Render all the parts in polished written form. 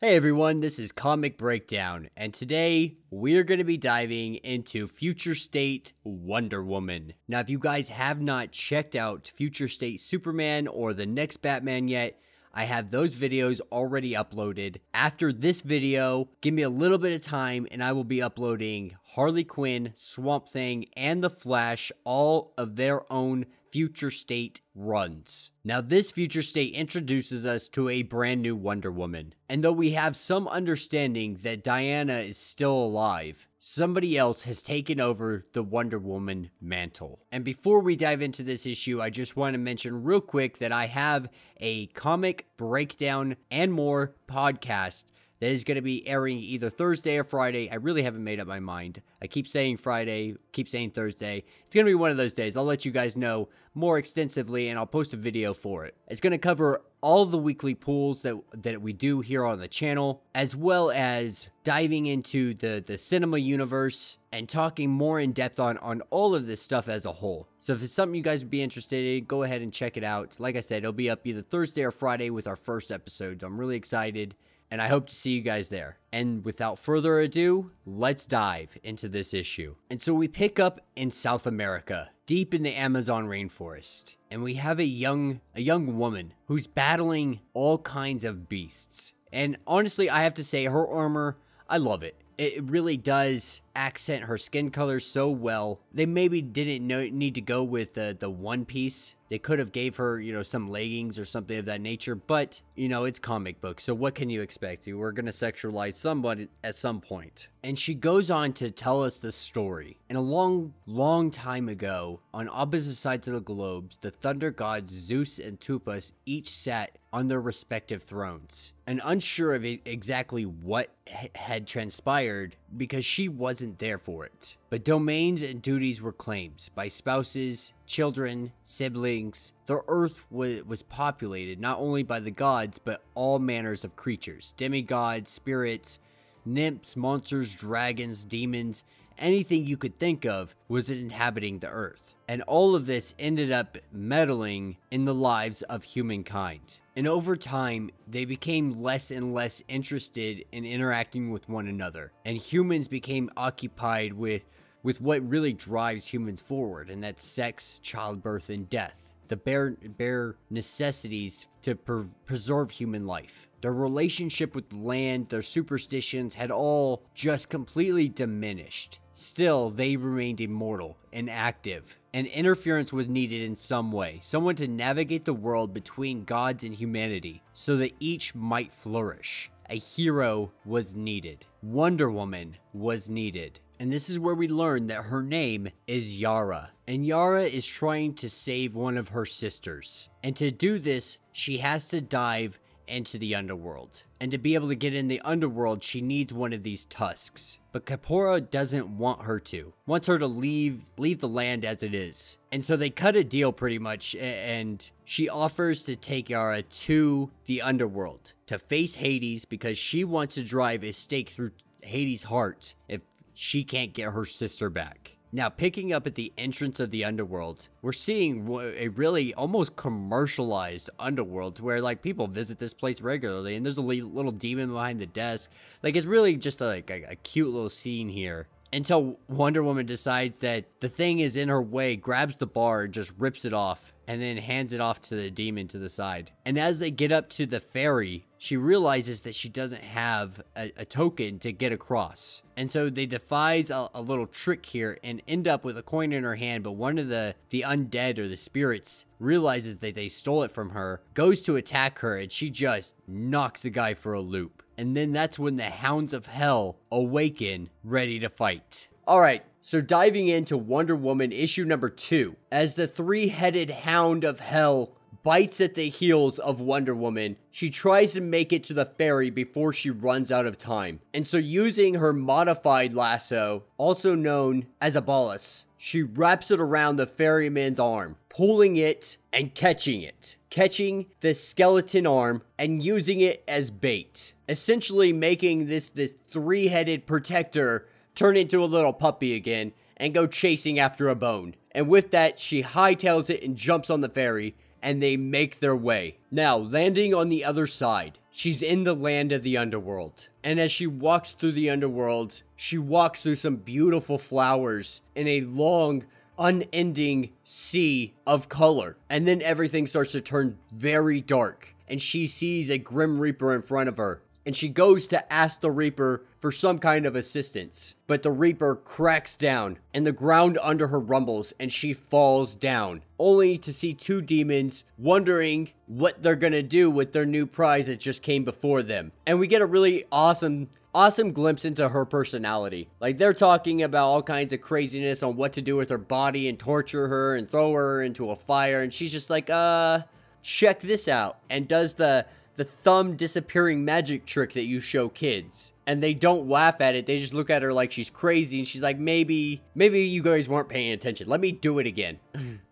Hey everyone, this is Comic Breakdown, and today we're going to be diving into Future State Wonder Woman. Now, if you guys have not checked out Future State Superman or the next Batman yet, I have those videos already uploaded. After this video, give me a little bit of time and I will be uploading Harley Quinn, Swamp Thing, and The Flash, all of their own Future State runs. Now, this Future State introduces us to a brand new Wonder Woman. And though we have some understanding that Diana is still alive, somebody else has taken over the Wonder Woman mantle. And before we dive into this issue, I just want to mention real quick that I have a comic breakdown and more podcast that is going to be airing either Thursday or Friday. I really haven't made up my mind. I keep saying Friday, keep saying Thursday. It's going to be one of those days. I'll let you guys know more extensively, and I'll post a video for it. It's going to cover all the weekly pulls that we do here on the channel, as well as diving into the cinema universe and talking more in depth on all of this stuff as a whole. So if it's something you guys would be interested in, go ahead and check it out. Like I said, it'll be up either Thursday or Friday with our first episode. I'm really excited, and I hope to see you guys there. And without further ado, let's dive into this issue. And so we pick up in South America, deep in the Amazon rainforest. And we have a young woman who's battling all kinds of beasts. And honestly, I have to say, her armor, I love it. It really does accent her skin color so well. They maybe didn't need to go with the one piece. They could have gave her, some leggings or something of that nature. But, it's comic book. So what can you expect? We're going to sexualize someone at some point. And she goes on to tell us the story. And a long, long time ago, on opposite sides of the globes, the thunder gods Zeus and Tupas each sat on their respective thrones. And unsure of exactly what had transpired, because she wasn't there for it. But domains and duties were claimed by spouses, children, siblings. The earth was populated not only by the gods, but all manners of creatures. Demigods, spirits, nymphs, monsters, dragons, demons, anything you could think of was inhabiting the earth. And all of this ended up meddling in the lives of humankind. And over time, they became less and less interested in interacting with one another. And humans became occupied with what really drives humans forward, and that's sex, childbirth, and death. The bare necessities to preserve human life. Their relationship with land, their superstitions had all just completely diminished. Still, they remained immortal and active, and interference was needed in some way. Someone to navigate the world between gods and humanity so that each might flourish. A hero was needed. Wonder Woman was needed. And this is where we learn that her name is Yara. And Yara is trying to save one of her sisters. And to do this, she has to dive into the underworld. And to be able to get in the underworld, she needs one of these tusks. But Kapora doesn't want her to. Wants her to leave the land as it is. And so they cut a deal pretty much, and she offers to take Yara to the underworld to face Hades, because she wants to drive a stake through Hades' heart if she can't get her sister back. Now, picking up at the entrance of the underworld, we're seeing a really almost commercialized underworld where, people visit this place regularly, and there's a little demon behind the desk. It's really just a cute little scene here. Until Wonder Woman decides that the thing is in her way, grabs the bar and just rips it off, and then hands it off to the demon to the side. And as they get up to the ferry, she realizes that she doesn't have a token to get across. And so they devise a little trick here and end up with a coin in her hand, but one of the undead or the spirits realizes that they stole it from her, goes to attack her, and she just knocks the guy for a loop. And then that's when the Hounds of Hell awaken, ready to fight. Alright, so diving into Wonder Woman issue number 2. As the three-headed Hound of Hell bites at the heels of Wonder Woman, she tries to make it to the ferry before she runs out of time. And so using her modified lasso, also known as a ballast, she wraps it around the ferryman's arm, pulling it and catching it. Catching the skeleton arm and using it as bait. Essentially making this three-headed protector turn into a little puppy again and go chasing after a bone. And with that, she hightails it and jumps on the ferry, and they make their way. Now, landing on the other side, she's in the land of the underworld. And as she walks through the underworld, she walks through some beautiful flowers in a long, unending sea of color. And then everything starts to turn very dark, and she sees a Grim Reaper in front of her. And she goes to ask the Reaper for some kind of assistance. But the Reaper cracks down, and the ground under her rumbles, and she falls down. Only to see two demons wondering what they're gonna do with their new prize that just came before them. And we get a really awesome glimpse into her personality. Like, they're talking about all kinds of craziness on what to do with her body and torture her and throw her into a fire. And she's just like, check this out. And does the thumb disappearing magic trick that you show kids. And they don't laugh at it. They just look at her like she's crazy. And she's like, maybe you guys weren't paying attention. Let me do it again.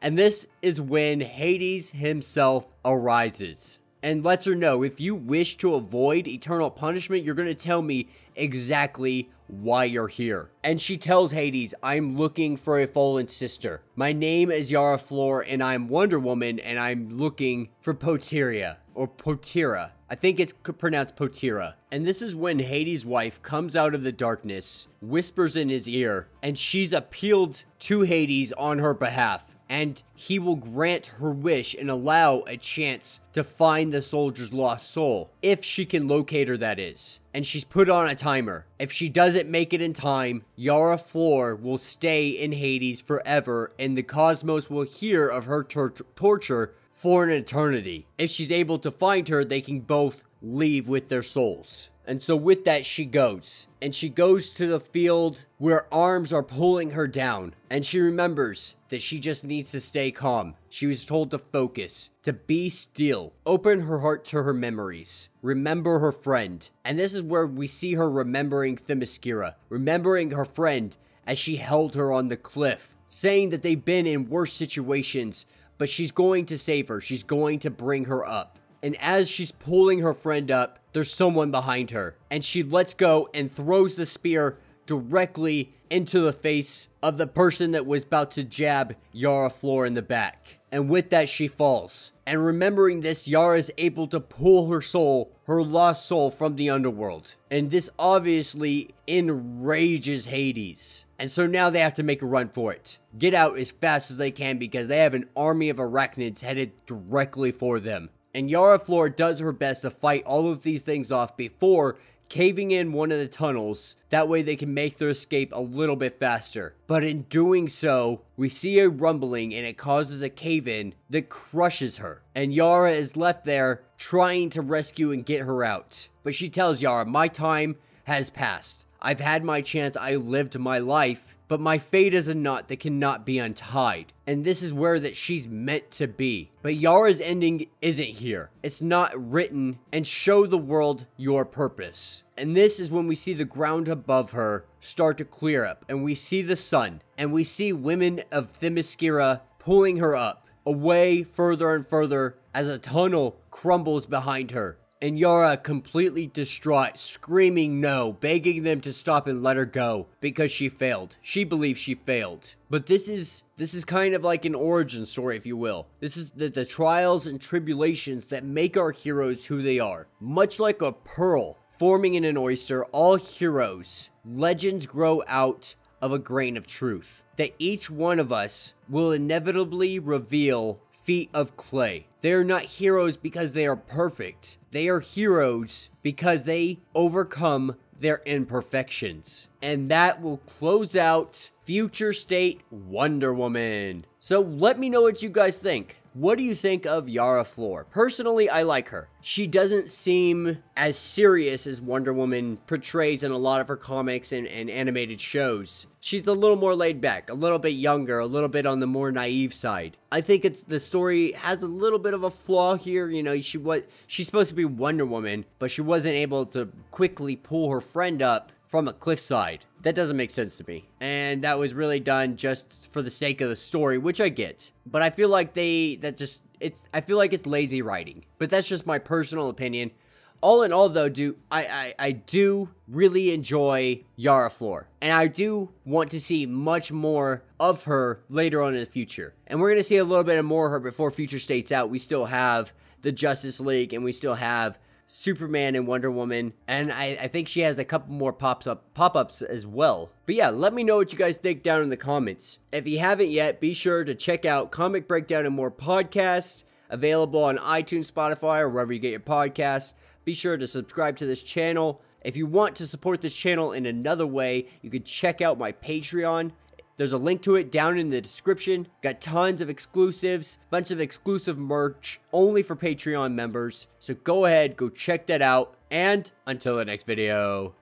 And this is when Hades himself arises and lets her know, if you wish to avoid eternal punishment, you're going to tell me exactly why you're here. And she tells Hades, I'm looking for a fallen sister. My name is Yara Flor, and I'm Wonder Woman, and I'm looking for Poteria. Or Potira. I think it's pronounced Potira. And this is when Hades' wife comes out of the darkness, whispers in his ear, and she's appealed to Hades on her behalf. And he will grant her wish and allow a chance to find the soldier's lost soul. If she can locate her, that is. And she's put on a timer. If she doesn't make it in time, Yara Flor will stay in Hades forever, and the cosmos will hear of her torture for an eternity. If she's able to find her, they can both leave with their souls. And so with that, she goes. And she goes to the field where arms are pulling her down. And she remembers that she just needs to stay calm. She was told to focus, to be still, open her heart to her memories, remember her friend. And this is where we see her remembering Themyscira, remembering her friend as she held her on the cliff, saying that they've been in worse situations, but she's going to save her. She's going to bring her up. And as she's pulling her friend up, there's someone behind her. And she lets go and throws the spear directly into the face of the person that was about to jab Yara Flor in the back. And with that, she falls. And remembering this, Yara is able to pull her soul, her lost soul, from the underworld. And this obviously enrages Hades. And so now they have to make a run for it. Get out as fast as they can because they have an army of arachnids headed directly for them. And Yara Flor does her best to fight all of these things off before caving in one of the tunnels. That way they can make their escape a little bit faster. But in doing so, we see a rumbling and it causes a cave-in that crushes her. And Yara is left there trying to rescue and get her out. But she tells Yara, my time has passed. I've had my chance, I lived my life, but my fate is a knot that cannot be untied. And this is where that she's meant to be. But Yara's ending isn't here. It's not written, and show the world your purpose. And this is when we see the ground above her start to clear up, and we see the sun, and we see women of Themyscira pulling her up, away further and further as a tunnel crumbles behind her. And Yara, completely distraught, screaming no, begging them to stop and let her go because she failed. She believes she failed. But this is kind of like an origin story, if you will. This is the trials and tribulations that make our heroes who they are. Much like a pearl forming in an oyster, all heroes, legends grow out of a grain of truth. That each one of us will inevitably reveal feet of clay. They are not heroes because they are perfect. They are heroes because they overcome their imperfections. And that will close out Future State Wonder Woman. So let me know what you guys think. What do you think of Yara Flor? Personally, I like her. She doesn't seem as serious as Wonder Woman portrays in a lot of her comics and animated shows. She's a little more laid back, a little bit younger, a little bit on the more naive side. I think the story has a little bit of a flaw here. You know, she's supposed to be Wonder Woman, but she wasn't able to quickly pull her friend up from a cliffside. That doesn't make sense to me. And that was really done just for the sake of the story, which I get. But I feel like I feel like it's lazy writing. But that's just my personal opinion. all in all, though, I do really enjoy Yara Flor, and I do want to see much more of her later on in the future. And we're going to see a little bit more of her before Future State's out. We still have the Justice League, and we still have Superman and Wonder Woman, and I think she has a couple more pop-ups as well. But yeah, let me know what you guys think down in the comments. If you haven't yet, be sure to check out Comic Breakdown and More podcasts, available on iTunes, Spotify, or wherever you get your podcasts. Be sure to subscribe to this channel. If you want to support this channel in another way, you can check out my Patreon. There's a link to it down in the description. Got tons of exclusives, bunch of exclusive merch, only for Patreon members. So go ahead, go check that out. And until the next video.